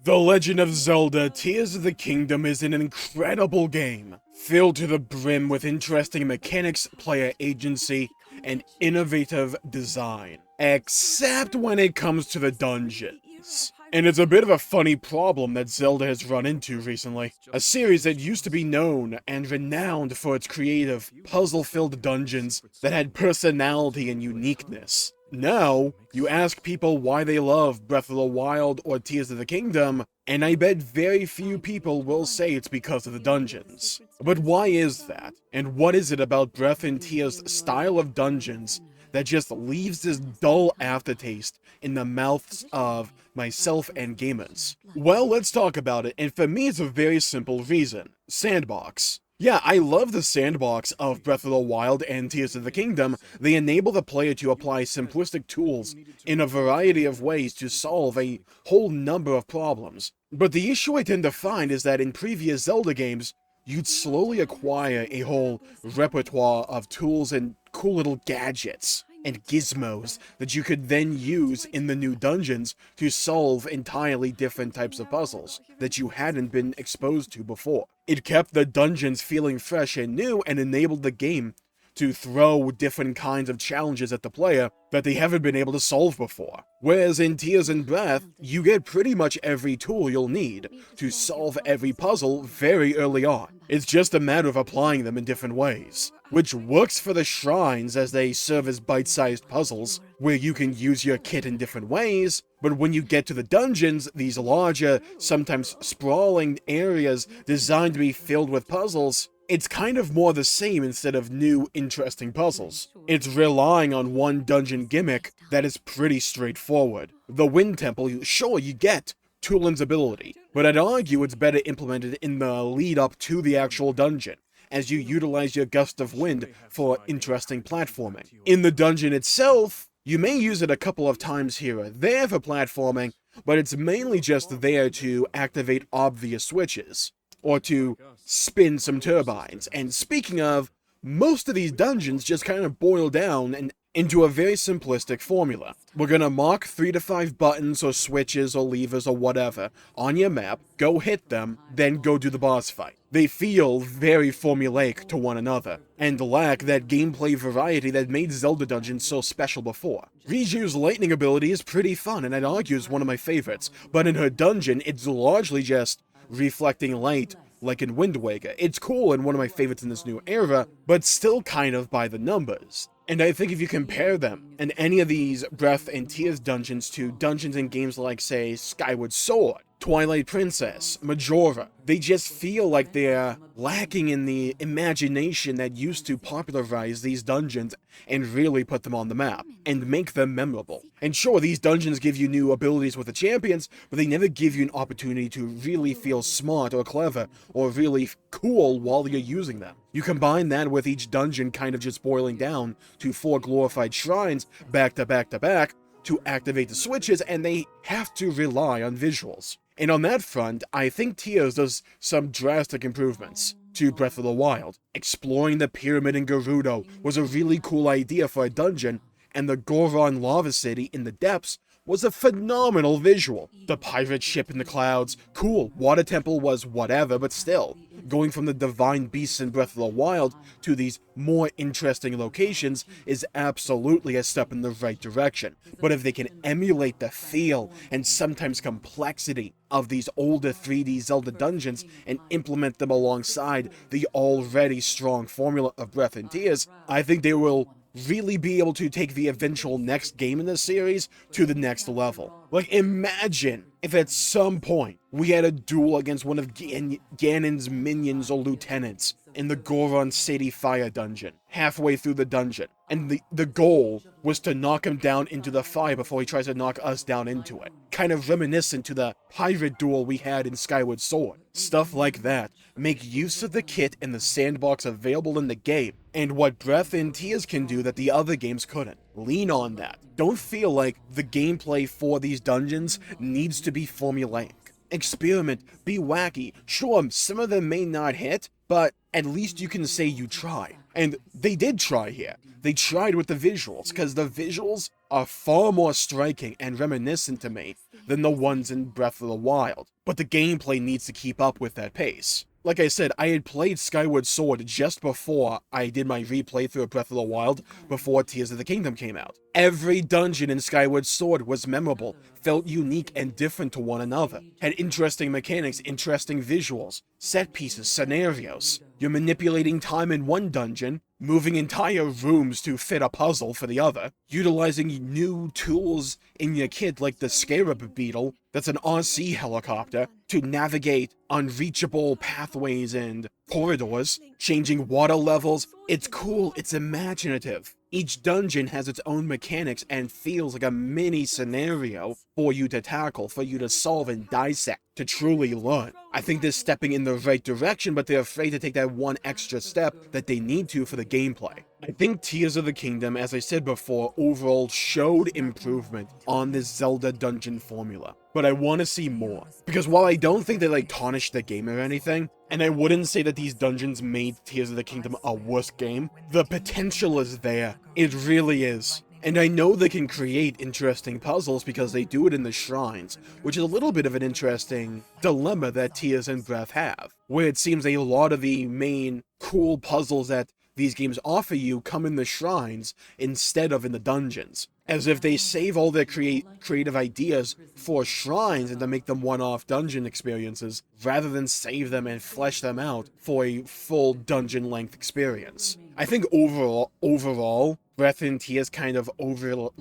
The Legend of Zelda Tears of the Kingdom is an incredible game, filled to the brim with interesting mechanics, player agency, and innovative design. Except when it comes to the dungeons. And it's a bit of a funny problem that Zelda has run into recently. A series that used to be known and renowned for its creative, puzzle-filled dungeons that had personality and uniqueness. Now, you ask people why they love Breath of the Wild or Tears of the Kingdom, and I bet very few people will say it's because of the dungeons. But why is that? And what is it about Breath and Tears' style of dungeons that just leaves this dull aftertaste in the mouths of myself and gamers? Well, let's talk about it, and for me it's a very simple reason. Sandbox. Yeah, I love the sandbox of Breath of the Wild and Tears of the Kingdom. They enable the player to apply simplistic tools in a variety of ways to solve a whole number of problems. But the issue I tend to find is that in previous Zelda games, you'd slowly acquire a whole repertoire of tools and cool little gadgets and gizmos that you could then use in the new dungeons to solve entirely different types of puzzles that you hadn't been exposed to before. It kept the dungeons feeling fresh and new and enabled the game to throw different kinds of challenges at the player that they haven't been able to solve before. Whereas in Tears and Breath, you get pretty much every tool you'll need to solve every puzzle very early on. It's just a matter of applying them in different ways, which works for the shrines as they serve as bite-sized puzzles, where you can use your kit in different ways, but when you get to the dungeons, these larger, sometimes sprawling areas designed to be filled with puzzles, it's kind of more the same instead of new, interesting puzzles. It's relying on one dungeon gimmick that is pretty straightforward. The Wind Temple, sure, you get Tulin's ability, but I'd argue it's better implemented in the lead up to the actual dungeon, as you utilize your Gust of Wind for interesting platforming. In the dungeon itself, you may use it a couple of times here or there for platforming, but it's mainly just there to activate obvious switches, or to spin some turbines. And speaking of, most of these dungeons just kind of boil down into a very simplistic formula. We're gonna mark 3 to 5 buttons or switches or levers or whatever on your map, go hit them, then go do the boss fight. They feel very formulaic to one another, and lack that gameplay variety that made Zelda Dungeons so special before. Riju's lightning ability is pretty fun, and I'd argue is one of my favorites, but in her dungeon, it's largely just reflecting light like in Wind Waker. It's cool and one of my favorites in this new era, but still kind of by the numbers. And I think if you compare them and any of these Breath and Tears dungeons to dungeons in games like, say, Skyward Sword, Twilight Princess, Majora, they just feel like they're lacking in the imagination that used to popularize these dungeons and really put them on the map and make them memorable. And sure, these dungeons give you new abilities with the champions, but they never give you an opportunity to really feel smart or clever or really cool while you're using them. You combine that with each dungeon kind of just boiling down to 4 glorified shrines back to back to back to activate the switches, and they have to rely on visuals. And on that front, I think Tears does some drastic improvements to Breath of the Wild. Exploring the pyramid in Gerudo was a really cool idea for a dungeon, and the Goron Lava City in the depths was a phenomenal visual. The pirate ship in the clouds, cool. Water Temple was whatever, but still. Going from the divine beasts in Breath of the Wild to these more interesting locations is absolutely a step in the right direction. But if they can emulate the feel and sometimes complexity of these older 3D Zelda dungeons and implement them alongside the already strong formula of Breath and Tears, I think they will really be able to take the eventual next game in the series to the next level. Like, imagine if at some point we had a duel against one of Ganon's minions or lieutenants in the Goron City Fire Dungeon, halfway through the dungeon, and the goal was to knock him down into the fire before he tries to knock us down into it. Kind of reminiscent to the pirate duel we had in Skyward Sword. Stuff like that. Make use of the kit and the sandbox available in the game, and what Breath and Tears can do that the other games couldn't. Lean on that. Don't feel like the gameplay for these dungeons needs to be formulaic. Experiment, be wacky. Sure, some of them may not hit, but at least you can say you tried. And they did try here. They tried with the visuals, because the visuals are far more striking and reminiscent to me than the ones in Breath of the Wild, but the gameplay needs to keep up with that pace. Like I said, I had played Skyward Sword just before I did my replay through of Breath of the Wild before Tears of the Kingdom came out. Every dungeon in Skyward Sword was memorable, felt unique and different to one another, had interesting mechanics, interesting visuals, set pieces, scenarios. You're manipulating time in one dungeon, moving entire rooms to fit a puzzle for the other, utilizing new tools in your kit like the Scarab Beetle, that's an RC helicopter, to navigate unreachable pathways and corridors, changing water levels. It's cool, it's imaginative. Each dungeon has its own mechanics and feels like a mini scenario for you to tackle, for you to solve and dissect, to truly learn. I think they're stepping in the right direction, but they're afraid to take that one extra step that they need to for the gameplay. I think Tears of the Kingdom, as I said before, overall showed improvement on this Zelda dungeon formula. But I want to see more. Because while I don't think they tarnished the game or anything, and I wouldn't say that these dungeons made Tears of the Kingdom a worse game, the potential is there. It really is. And I know they can create interesting puzzles because they do it in the shrines, which is a little bit of an interesting dilemma that Tears and Breath have, where it seems a lot of the main cool puzzles that these games offer you come in the shrines instead of in the dungeons, as if they save all their creative ideas for shrines and to make them one-off dungeon experiences, rather than save them and flesh them out for a full dungeon-length experience. I think overall, Breath and Tears kind of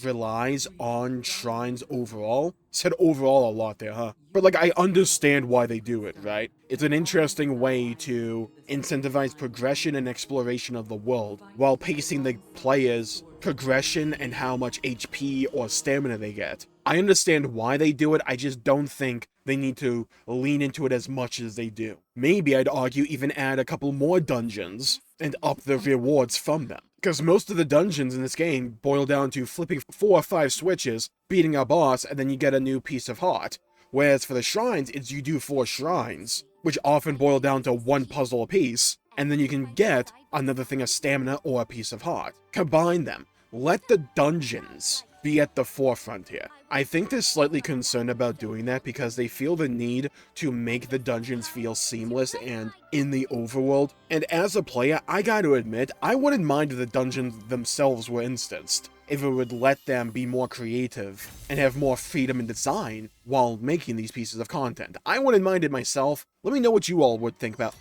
relies on shrines overall. Said overall a lot there, huh? But I understand why they do it, right? It's an interesting way to incentivize progression and exploration of the world, while pacing the player's progression and how much HP or stamina they get. I understand why they do it, I just don't think they need to lean into it as much as they do. Maybe I'd argue even add a couple more dungeons and up the rewards from them. Because most of the dungeons in this game boil down to flipping 4 or 5 switches, beating a boss, and then you get a new piece of heart. Whereas for the shrines, it's you do 4 shrines, which often boil down to 1 puzzle apiece, and then you can get another thing of stamina or a piece of heart. Combine them. Let the dungeons be at the forefront here. I think they're slightly concerned about doing that because they feel the need to make the dungeons feel seamless and in the overworld. And as a player, I gotta admit, I wouldn't mind if the dungeons themselves were instanced, if it would let them be more creative and have more freedom in design while making these pieces of content. I wouldn't mind it myself. Let me know what you all would think about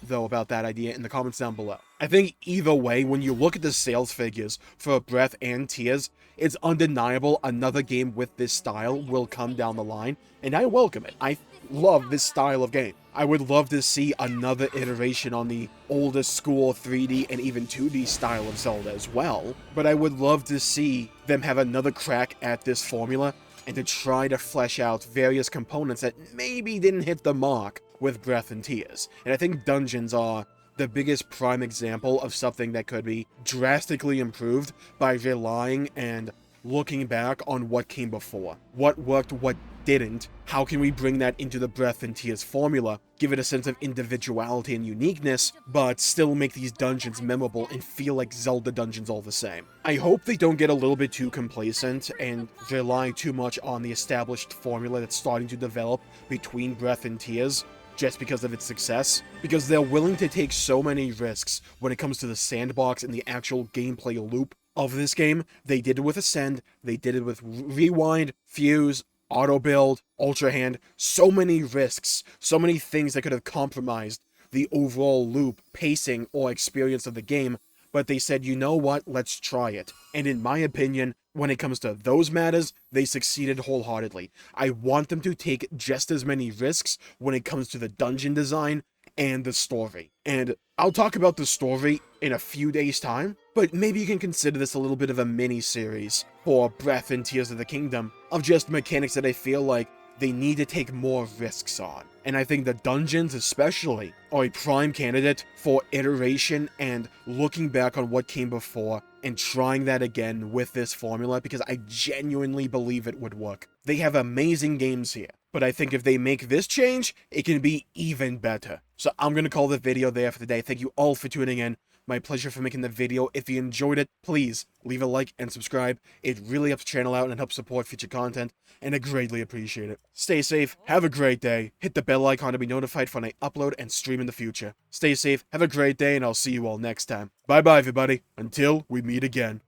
that idea in the comments down below. I think either way, when you look at the sales figures for Breath and Tears, it's undeniable another game with this style will come down the line, and I welcome it. I love this style of game. I would love to see another iteration on the oldest school 3D and even 2D style of Zelda as well, but I would love to see them have another crack at this formula and to try to flesh out various components that maybe didn't hit the mark with Breath and Tears. And I think dungeons are the biggest prime example of something that could be drastically improved by relying and looking back on what came before. What worked, what didn't, how can we bring that into the Breath and Tears formula, give it a sense of individuality and uniqueness, but still make these dungeons memorable and feel like Zelda dungeons all the same. I hope they don't get a little bit too complacent and rely too much on the established formula that's starting to develop between Breath and Tears, just because of its success, because they're willing to take so many risks when it comes to the sandbox and the actual gameplay loop of this game. They did it with Ascend, they did it with Rewind, Fuse, Auto Build, Ultra Hand, so many risks, so many things that could have compromised the overall loop, pacing, or experience of the game, but they said, you know what, let's try it. And in my opinion, when it comes to those matters, they succeeded wholeheartedly. I want them to take just as many risks when it comes to the dungeon design and the story. And I'll talk about the story in a few days' time, but maybe you can consider this a little bit of a mini-series for Breath and Tears of the Kingdom, of just mechanics that I feel like they need to take more risks on. And I think the dungeons especially are a prime candidate for iteration and looking back on what came before and trying that again with this formula, because I genuinely believe it would work. They have amazing games here, but I think if they make this change, it can be even better. So I'm going to call the video there for today. Thank you all for tuning in. my pleasure for making the video. If you enjoyed it, please leave a like and subscribe. It really helps the channel out and helps support future content, and I greatly appreciate it. Stay safe, have a great day, hit the bell icon to be notified when I upload and stream in the future. Stay safe, have a great day, and I'll see you all next time. Bye bye everybody, until we meet again.